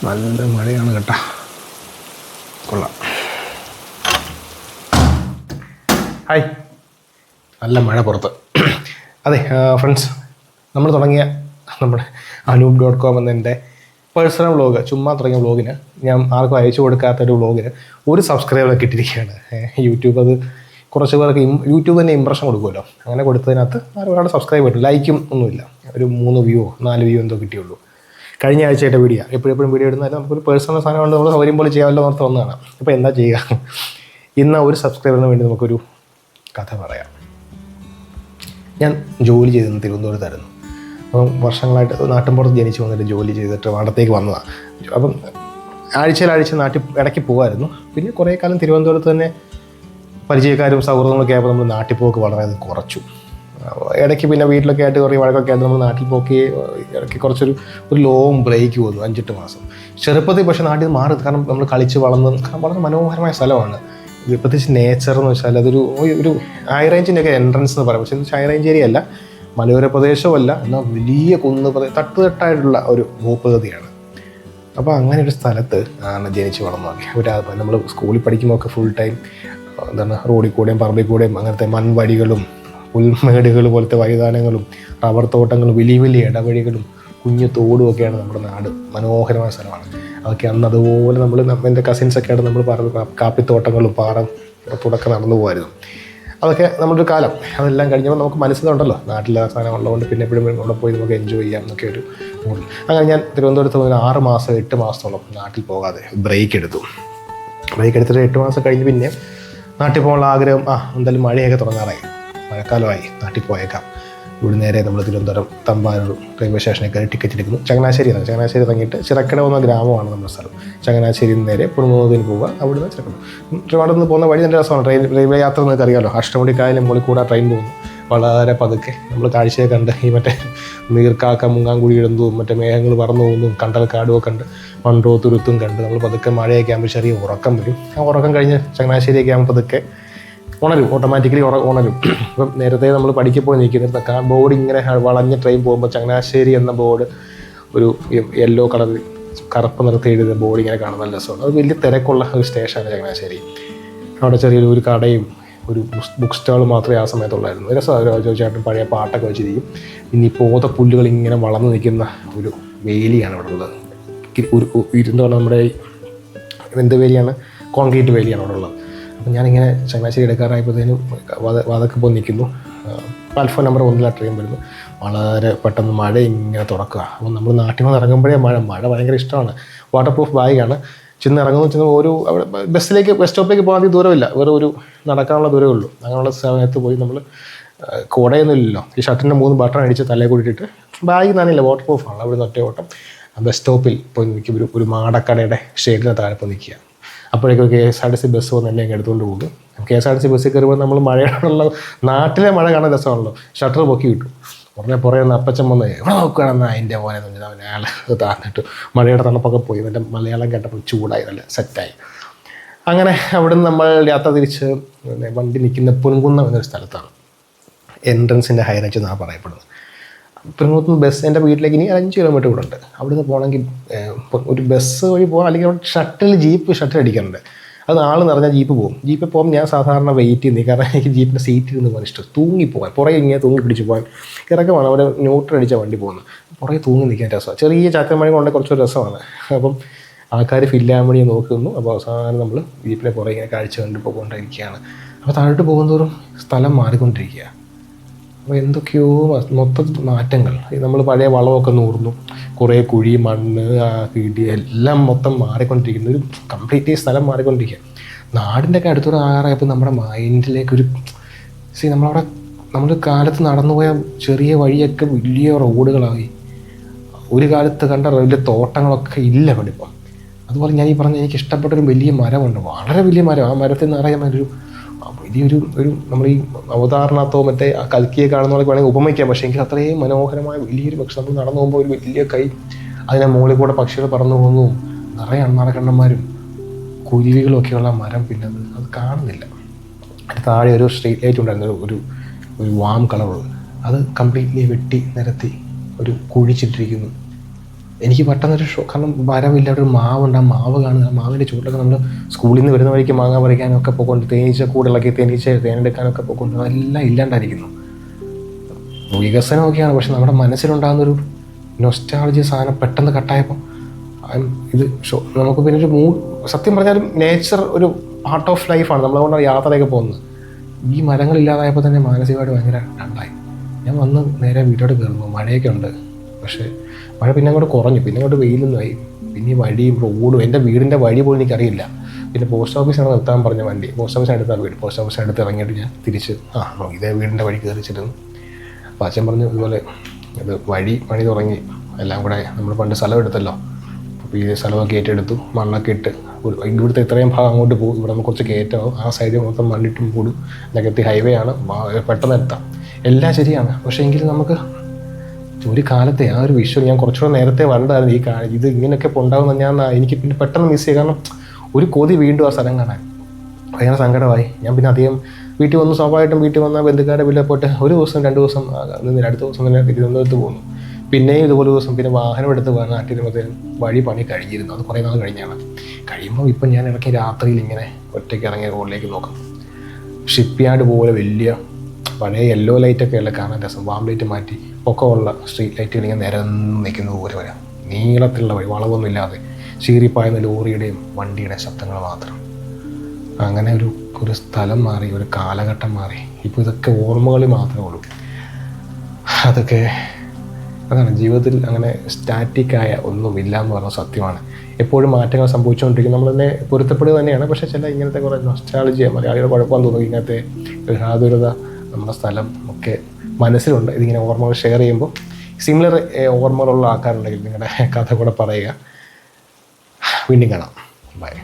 നല്ല മഴയാണ് കേട്ടോ. കൊള്ളാം. ഹായ്, നല്ല മഴ പുറത്ത്. അതെ ഫ്രണ്ട്സ്, നമ്മൾ തുടങ്ങിയ നമ്മുടെ anoop.com എന്നതിൻ്റെ പേഴ്സണൽ വ്ളോഗ്, ചുമ്മാ തുടങ്ങിയ വ്ളോഗിന്, ഞാൻ ആർക്കും അയച്ചു കൊടുക്കാത്തൊരു വ്ളോഗിന് ഒരു സബ്സ്ക്രൈബറൊക്കെ ഇട്ടിരിക്കുകയാണ്. യൂട്യൂബ് അത് കുറച്ച് പേർക്ക് യൂട്യൂബ് തന്നെ ഇമ്പ്രഷൻ കൊടുക്കുമല്ലോ. അങ്ങനെ കൊടുത്തതിനകത്ത് ഒരുപാട് സബ്സ്ക്രൈബ് കിട്ടും. ലൈക്കും ഒന്നുമില്ല, ഒരു 3 വ്യൂ 4 വ്യൂ എന്തോ കിട്ടിയുള്ളൂ. കഴിഞ്ഞ ആഴ്ചയായിട്ട് വീഡിയോ, എപ്പോഴും വീഡിയോ ഇടുന്നാലും നമുക്കൊരു പേഴ്സണൽ സാധനം കൊണ്ട് നമ്മൾ സൗകര്യം പോലെ ചെയ്യാമല്ലോ എന്ന് തോന്നുന്നതാണ്. അപ്പോൾ എന്താ ചെയ്യുക, ഇന്ന് ഒരു സബ്സ്ക്രൈബറിന് വേണ്ടി നമുക്കൊരു കഥ പറയാം. ഞാൻ ജോലി ചെയ്തിരുന്നു തിരുവനന്തപുരത്തായിരുന്നു. അപ്പം വർഷങ്ങളായിട്ട് നാട്ടിൻപുറത്ത് ജനിച്ച് വന്നിട്ട് ജോലി ചെയ്തിട്ട് വാടത്തേക്ക് വന്നതാണ്. അപ്പം ആഴ്ച നാട്ടിൽ ഇടയ്ക്ക് പോകുമായിരുന്നു. പിന്നെ കുറേ കാലം തിരുവനന്തപുരത്ത് തന്നെ പരിചയക്കാരും സൗഹൃദങ്ങളൊക്കെ ആയപ്പോൾ നമ്മൾ നാട്ടിൽ പോക്ക് വളരെ കുറച്ചു. ഇടയ്ക്ക് പിന്നെ വീട്ടിലൊക്കെ ആയിട്ട് കുറേ വഴക്കൊക്കെ ആയിട്ട് നമ്മൾ നാട്ടിൽ പോക്ക് ഇടയ്ക്ക് കുറച്ചൊരു ലോങ് ബ്രേക്ക് വന്നു, 5-8 മാസം. ചെറുപ്പത്തിൽ പക്ഷേ നാട്ടിൽ നിന്ന് മാറി, കാരണം നമ്മൾ കളിച്ച് വളർന്ന്, കാരണം വളരെ മനോഹരമായ സ്ഥലമാണ്. പ്രത്യേകിച്ച് നേച്ചർ എന്ന് വെച്ചാൽ അതൊരു ഹൈ റേഞ്ചിൻ്റെ ഒക്കെ എൻട്രൻസ് എന്ന് പറയാം. പക്ഷേ ഹൈ റേഞ്ച് ഏരിയ അല്ല, മലയോര പ്രദേശമല്ല, എന്നാൽ വലിയ തട്ടുതട്ടായിട്ടുള്ള ഒരു ഭൂപ്രകൃതിയാണ്. അപ്പോൾ അങ്ങനെ ഒരു സ്ഥലത്ത് ആണ് ജനിച്ച് വളർന്നത്. നമ്മൾ സ്കൂളിൽ പഠിക്കുമ്പോൾ ഫുൾ ടൈം റോഡിൽ കൂടെയും പറമ്പിൽ കൂടെയും അങ്ങനത്തെ മൺവഴികളും പുൽമേടുകൾ പോലത്തെ മൈതാനങ്ങളും റബ്ബർ തോട്ടങ്ങളും വലിയ ഇടവഴികളും കുഞ്ഞു തോടും ഒക്കെയാണ് നമ്മുടെ നാട്. മനോഹരമായ സ്ഥലമാണ്. അതൊക്കെ അന്ന് അതുപോലെ എൻ്റെ കസിൻസൊക്കെ ആയിട്ട് നമ്മൾ കാപ്പിത്തോട്ടങ്ങളും പാടത്തൊക്കെ നടന്നു പോകുമായിരുന്നു. അതൊക്കെ നമ്മുടെ ഒരു കാലം. അതെല്ലാം കഴിഞ്ഞപ്പോൾ നമുക്ക് മനസ്സിലുണ്ടല്ലോ നാട്ടിലെ സാധനം ഉള്ളതുകൊണ്ട് പിന്നെ എപ്പോഴും അവിടെ പോയി നമുക്ക് എൻജോയ് ചെയ്യാം എന്നൊക്കെ ഒരു മൂഡ്. അങ്ങനെ ഞാൻ തിരുവനന്തപുരത്ത് ഒരു 6 മാസം 8 മാസത്തോളം നാട്ടിൽ പോകാതെ ബ്രേക്ക് എടുത്തിട്ട് 8 മാസം കഴിഞ്ഞ് പിന്നെ നാട്ടിൽ പോകാനുള്ള ആഗ്രഹം, എന്തായാലും മഴയൊക്കെ തുടങ്ങാറായി, മഴക്കാലമായി, നാട്ടിൽ പോയേക്കാം. ഇവിടെ നേരെ നമ്മൾ തിരുവനന്തപുരം തമ്പാനൂർ റെയിൽവേ സ്റ്റേഷനിൽ കയറി ടിക്കറ്റ് എടുക്കുന്നു. ചങ്ങനാശ്ശേരി ഇറങ്ങിയിട്ട് ചിറക്കട എന്ന ഗ്രാമമാണ് നമ്മുടെ സ്ഥലം. ചങ്ങനാശ്ശേരിയിൽ നിന്ന് നേരെ പുറമുഖത്തിന് പോവുക. അവിടുന്ന് ട്രിവാൻഡ്രത്ത് നിന്ന് പോകുന്ന വഴി നല്ല രസമാണ്. റെയിൽവേ യാത്ര നിങ്ങൾക്ക് അറിയാമല്ലോ. അഷ്ടമുടിക്കായലും മുകളിൽ കൂടെ ട്രെയിൻ പോകുന്നു. വളരെ പതുക്കെ നമ്മൾ കാഴ്ചയെ കണ്ട് ഈ മറ്റേ നീർക്കാക്ക മുങ്ങാങ്കുഴി ഇടുന്നതും മറ്റേ മേഘങ്ങൾ പറന്നു പോകുന്നതും കണ്ടൽക്കാടുമൊക്കെ കണ്ട് മണ്ടോ തുരുത്തും കണ്ട് നമ്മൾ പതുക്കെ മഴയൊക്കെ ആകുമ്പോൾ ചെറിയ ഉറക്കം വരും. ആ ഉറക്കം കഴിഞ്ഞ് ചങ്ങനാശ്ശേരിയൊക്കെ ആകുമ്പോൾ പതുക്കെ ഉണരും, ഓട്ടോമാറ്റിക്കലി ഉണരും. ഇപ്പം നേരത്തെ നമ്മൾ പഠിക്കപ്പോൾ നിൽക്കുന്നത് ആ ബോർഡ് ഇങ്ങനെ വളഞ്ഞ ട്രെയിൻ പോകുമ്പോൾ ചങ്ങനാശ്ശേരി എന്ന ബോർഡ് ഒരു യെല്ലോ കളറിൽ കറുപ്പ് നിറത്തി എഴുതിയ ബോർഡ് ഇങ്ങനെ കാണാൻ നല്ല രസമാണ്. അത് വലിയ തിരക്കുള്ള ഒരു സ്റ്റേഷനാണ് ചങ്ങനാശ്ശേരി. അവിടെ ചെറിയൊരു കടയും ഒരു ബുക്ക് സ്റ്റാൾ മാത്രമേ ആ സമയത്തുള്ളായിരുന്നു. രസമാണ്. ചോദിച്ചായിട്ടും പഴയ പാട്ടൊക്കെ വെച്ചിരിക്കും. പിന്നെ ഈ പുല്ലുകൾ ഇങ്ങനെ വളർന്നു നിൽക്കുന്ന ഒരു വേലിയാണ് ഇവിടെ ഉള്ളത്. എന്താ പറയുക, നമ്മുടെ എന്ത് വേലിയാണ്, കോൺക്രീറ്റ് വേലിയാണ് അവിടെ ഉള്ളത്. അപ്പം ഞാനിങ്ങനെ ചങ്ങനാശ്ശേരി എടുക്കാറായപ്പോഴത്തേനും വാതൊക്കെ പോയി നിൽക്കുന്നു. പ്ലാറ്റ്ഫോം നമ്പർ 1 ട്രെയിൻ വരുന്നു. വളരെ പെട്ടെന്ന് മഴ ഇങ്ങനെ തുറക്കുക. അപ്പം നമ്മൾ നാട്ടിൽ നിന്ന് ഇറങ്ങുമ്പോഴേ മഴ ഭയങ്കര ഇഷ്ടമാണ്. വാട്ടർ പ്രൂഫ് ബാഗാണ്. ചെന്ന് അവിടെ ബസ് സ്റ്റോപ്പിലേക്ക് പോകാൻ അധികം ദൂരമില്ല, വേറെ ഒരു നടക്കാനുള്ള ദൂരമേ ഉള്ളൂ. അങ്ങനെയുള്ള സമയത്ത് പോയി നമ്മൾ കുടയൊന്നും ഇല്ലല്ലോ, ഈ ഷർട്ടിൻ്റെ 3 ബട്ടൺ അടിച്ച് തലയിൽ കൂടിയിട്ട് ബാഗ് നനയില്ല, വാട്ടർ പ്രൂഫാണ്. അവിടെ നിന്ന് ഒറ്റ ഓട്ടം ബസ് സ്റ്റോപ്പിൽ പോയി നിൽക്കും. ഒരു മാടക്കടയുടെ ഷെയ്ഡിന് താഴെ പോയി നിൽക്കുക. അപ്പോഴേക്കും KSRTC ബസ് വന്ന് എന്നെ എടുത്തുകൊണ്ട് പോകും. KSRTC ബസ്സിൽ കയറുമ്പോൾ നമ്മൾ മഴയുള്ള നാട്ടിലെ മഴ കാണാൻ രസമാണല്ലോ. ഷട്ടർ പൊക്കി കിട്ടും. പുറകെ നിന്ന് അപ്പച്ചൻ വന്ന് എവിടെ നോക്കുകയാണെന്ന് അതിൻ്റെ പോലെ അയാൾ താന്നിട്ട് മഴയുടെ തണുപ്പൊക്കെ പോയി. എൻ്റെ മലയാളം കേട്ടപ്പോൾ ചൂടായി, നല്ല സെറ്റായി. അങ്ങനെ അവിടുന്ന് നമ്മൾ യാത്ര തിരിച്ച് വണ്ടി നിൽക്കുന്ന പുൻകുന്നം എന്നൊരു സ്ഥലത്താണ്. എൻട്രൻസിൻ്റെ ഹൈ റേഞ്ച് എന്നാണ് പറയപ്പെടുന്നത്. പുൻകുന്നത്ത് ബസ് എൻ്റെ വീട്ടിലേക്ക് ഇനി 5 കിലോമീറ്റർ കൂടെ ഉണ്ട്. അവിടുന്ന് പോകണമെങ്കിൽ ഒരു ബസ് വഴി പോകാം, അല്ലെങ്കിൽ അവിടെ ജീപ്പ് ഷട്ടിൽ അടിക്കാറുണ്ട്. അത് ആൾ നിറഞ്ഞാൽ ജീപ്പ് പോകും. ജീപ്പിൽ പോകുമ്പോൾ ഞാൻ സാധാരണ വെയിറ്റ് ചെയ്യുന്നത്, കാരണം എനിക്ക് ജീപ്പിൻ്റെ സീറ്റിൽ നിന്ന് പോകാൻ ഇഷ്ടം. തൂങ്ങിപ്പോകാൻ, പുറകെ ഇങ്ങനെ തൂങ്ങി പിടിച്ച് പോകാൻ ഇറക്കമാണ്. അവിടെ ന്യൂട്രൽ അടിച്ച വണ്ടി പോകുന്നത്. പുറകെ തൂങ്ങി നിൽക്കാൻ രസമാണ്. ചെറിയ ചാറ്റമഴ കൊണ്ട് കുറച്ചൊരു രസമാണ്. അപ്പം ആൾക്കാർ ഫില്ലാൻ വേണ്ടി നോക്കുന്നു. അപ്പോൾ അവസാനം നമ്മൾ ജീപ്പിനെ പുറകെ ഇങ്ങനെ കാഴ്ച കണ്ട് പോകൊണ്ടിരിക്കുകയാണ്. അപ്പോൾ താഴോട്ട് പോകുന്നതോറും സ്ഥലം മാറിക്കൊണ്ടിരിക്കുക. അപ്പോൾ എന്തൊക്കെയോ മൊത്തത്തിൽ മാറ്റങ്ങൾ. നമ്മൾ പഴയ വളമൊക്കെ നൂർന്നു, കുറേ കുഴി, മണ്ണ്, കിടി എല്ലാം മൊത്തം മാറിക്കൊണ്ടിരിക്കുന്നു. ഒരു കംപ്ലീറ്റ് സ്ഥലം മാറിക്കൊണ്ടിരിക്കുക. നാടിൻ്റെ ഒക്കെ അടുത്തൂടെ ആറായപ്പോൾ നമ്മുടെ മൈൻഡിലേക്കൊരു നമ്മൾ കാലത്ത് നടന്നുപോയ ചെറിയ വഴിയൊക്കെ വലിയ റോഡുകളായി. ഒരു കാലത്ത് കണ്ട വലിയ തോട്ടങ്ങളൊക്കെ ഇല്ല ഇവിടെ ഇപ്പം. അതുപോലെ ഞാൻ ഈ പറഞ്ഞ എനിക്ക് ഇഷ്ടപ്പെട്ടൊരു വലിയ മരമുണ്ട്, വളരെ വലിയ മരം. ആ മരത്തിൽ നിറയാൻ വലിയൊരു നമ്മൾ ഈ അവതാരണത്തോ മറ്റേ കൽക്കിയെ കാണുന്നതൊക്കെ വേണമെങ്കിൽ ഉപമിക്കാം. പക്ഷേ എങ്കിൽ അത്രയും മനോഹരമായ വലിയൊരു പക്ഷി. നമ്മൾ നടന്നു പോകുമ്പോൾ ഒരു വലിയ കൈ, അതിനെ മുകളിൽ കൂടെ പക്ഷികൾ പറന്നു പോകുന്നു, നിറയെ അണ്ണാറക്കണ്ണന്മാരും കുരുവികളും ഒക്കെയുള്ള മരം. പിന്നെ അത് കാണുന്നില്ല. അതിന് താഴെ ഒരു സ്ട്രീറ്റ് ലൈറ്റ് ഉണ്ടായിരുന്നു, ഒരു വാം കളറുള്ളത്. അത് കംപ്ലീറ്റ്ലി വെട്ടി നിരത്തി ഒരു കുഴിച്ചിട്ടിരിക്കുന്നു. എനിക്ക് പെട്ടെന്നൊരു കാരണം വരവില്ല, ഒരു മാവുണ്ട്, ആ മാവ് കാണുക, ആ മാവിൻ്റെ ചൂട്ടിലൊക്കെ നമ്മൾ സ്കൂളിൽ നിന്ന് വരുന്ന വഴിക്ക് മാങ്ങ പറിക്കാനൊക്കെ പോയിക്കൊണ്ട് തേനീച്ച കൂടിളക്കി തേനെടുക്കാനൊക്കെ പോയിക്കൊണ്ട് എല്ലാം ഇല്ലാണ്ടായിരിക്കുന്നു. വികസനമൊക്കെയാണ്, പക്ഷെ നമ്മുടെ മനസ്സിലുണ്ടാകുന്നൊരു നൊസ്റ്റാളജി സാധനം പെട്ടെന്ന് കട്ടായപ്പോൾ ഇത് നമുക്ക് പിന്നെ ഒരു സത്യം പറഞ്ഞാലും നേച്ചർ ഒരു പാർട്ട് ഓഫ് ലൈഫാണ്, നമ്മളതുകൊണ്ടാണ് യാത്രയൊക്കെ പോകുന്നത്. ഈ മരങ്ങളില്ലാതായപ്പോൾ തന്നെ മാനസികമായിട്ട് ഭയങ്കര ഡണ്ടായി. ഞാൻ വന്ന് നേരെ വീട്ടോട്ട് കയറുന്നു, മഴയൊക്കെ ഉണ്ട്, പക്ഷേ മഴ പിന്നെ അങ്ങോട്ട് കുറഞ്ഞു, പിന്നെ അങ്ങോട്ട് വെയിലൊന്നുമായി. പിന്നെ ഈ വഴിയും റോഡും, എൻ്റെ വീടിൻ്റെ വഴി പോലും എനിക്കറിയില്ല. പിന്നെ പോസ്റ്റ് ഓഫീസാണ് നിർത്താൻ പറഞ്ഞ വണ്ടി, പോസ്റ്റ് ഓഫീസിന് അടുത്താണ് വീട്. പോസ്റ്റ് ഓഫീസിന് അടുത്ത് ഇറങ്ങിയിട്ട് ഞാൻ തിരിച്ച് ഇതേ വീടിൻ്റെ വഴി കയറിച്ചിരുന്നു. അപ്പോൾ അച്ഛൻ പറഞ്ഞു ഇതുപോലെ ഇത് പണി തുടങ്ങി, എല്ലാം കൂടെ നമ്മൾ പണ്ട് സ്ഥലം എടുത്തല്ലോ, അപ്പോൾ ഈ സ്ഥലമൊക്കെ ഏറ്റെടുത്തു, മണ്ണൊക്കെ ഇട്ട് ഇവിടുത്തെ ഇത്രയും ഭാഗം അങ്ങോട്ട് പോകും, ഇവിടെ നമുക്ക് കുറച്ച് കയറ്റമാവും, ആ സൈഡിൽ മൊത്തം മണ്ണിട്ടും കൂടും, നികത്തി ഹൈവേ ആണ്, പെട്ടെന്ന് എത്താം, എല്ലാം ശരിയാണ്. പക്ഷേ എങ്കിലും നമുക്ക് ഒരു കാലത്തെ ആ ഒരു വിഷ്വൽ ഞാൻ കുറച്ചുകൂടെ നേരത്തെ വരണ്ടായിരുന്നു. ഇത് ഇങ്ങനെയൊക്കെ ഉണ്ടാകുന്ന എനിക്ക് പിന്നെ പെട്ടെന്ന് മിസ് ചെയ്യും. കാരണം ഒരു കൊതി വീണ്ടും ആ സ്ഥലം കാണാൻ ഭയങ്കര സങ്കടമായി. ഞാൻ പിന്നെ അധികം വീട്ടിൽ വന്ന് സ്വാഭാവികമായിട്ടും വീട്ടിൽ വന്ന ബന്ധുക്കാരുടെ വീട്ടിൽ പോയിട്ട് ഒരു ദിവസം 2 ദിവസം നിന്ന് അടുത്ത ദിവസം തന്നെ തിരുവനന്തപുരത്ത് പോകുന്നു. പിന്നെയും ഇതുപോലെ ദിവസം പിന്നെ വാഹനം എടുത്ത് പോകാൻ നാട്ടിലുമ്പോഴത്തേനും വഴി പണി കഴിഞ്ഞിരുന്നു. അത് കുറേ നാൾ കഴിഞ്ഞാണ്. കഴിയുമ്പോൾ ഇപ്പം ഞാൻ ഇടയ്ക്ക് രാത്രിയിൽ ഇങ്ങനെ ഒറ്റയ്ക്ക് ഇറങ്ങിയ റോഡിലേക്ക് നോക്കും. ഷിപ്പ് യാർഡ് പോലെ വലിയ പഴയ യെല്ലോ ലൈറ്റൊക്കെ അല്ല കാണാൻ രസം, വാം ലൈറ്റ് മാറ്റി പൊക്കമുള്ള സ്ട്രീറ്റ് ലൈറ്റുകൾ ഇങ്ങനെ നിരന്ന് നിൽക്കുന്ന പോലെ വരാം. നീളത്തിലുള്ള വഴി, വളവൊന്നും ഇല്ലാതെ ചീറിപ്പായുന്ന ലോറിയുടെയും വണ്ടിയുടെയും ശബ്ദങ്ങൾ മാത്രം. അങ്ങനെ ഒരു സ്ഥലം മാറി, ഒരു കാലഘട്ടം മാറി. ഇപ്പോൾ ഇതൊക്കെ ഓർമ്മകളിൽ മാത്രമേ ഉള്ളൂ. അതാണ് ജീവിതത്തിൽ അങ്ങനെ സ്റ്റാറ്റിക്കായ ഒന്നുമില്ല എന്ന് പറഞ്ഞ സത്യമാണ്. എപ്പോഴും മാറ്റങ്ങൾ സംഭവിച്ചുകൊണ്ടിരിക്കും, നമ്മൾ തന്നെ പൊരുത്തപ്പെടുക തന്നെയാണ്. പക്ഷേ ചില ഇങ്ങനത്തെ കുറേ നൊസ്റ്റാൾജിയ, മലയാളിയുടെ കുഴപ്പം തോന്നുന്നു, ഇങ്ങനത്തെ യാതൊരുത നമ്മുടെ സ്ഥലം ഒക്കെ മനസ്സിലുണ്ട്. ഇതിങ്ങനെ ഓർമ്മകൾ ഷെയർ ചെയ്യുമ്പോൾ സിമിലർ ഓർമ്മകളുള്ള ആൾക്കാരുണ്ടെങ്കിൽ നിങ്ങളുടെ കഥ കൂടെ പറയുക. വീണ്ടും കാണാം. ബൈ.